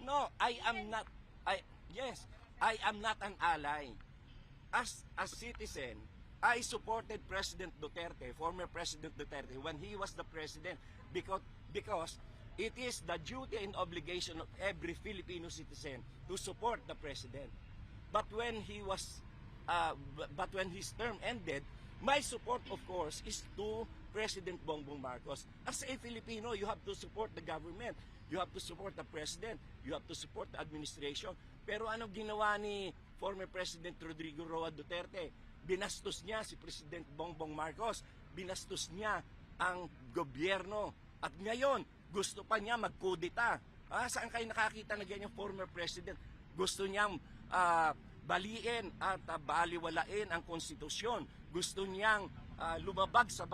No, I am not. Yes, I am not an ally. As a citizen, I supported President Duterte, former President Duterte, when he was the president, because it is the duty and obligation of every Filipino citizen to support the president. But when his term ended, my support, of course, is to President Bongbong Marcos. As a Filipino, you have to support the government. You have to support the president. You have to support the administration. Pero anong ginawa ni former President Rodrigo Roa Duterte? Binastos niya si President Bongbong Marcos. Binastos niya ang gobyerno. At ngayon, gusto pa niya magkudita. Saan kayo nakakita na ganyan former president? Gusto niyang baliin at baliwalain ang konstitusyon. Gusto niyang lumabag sa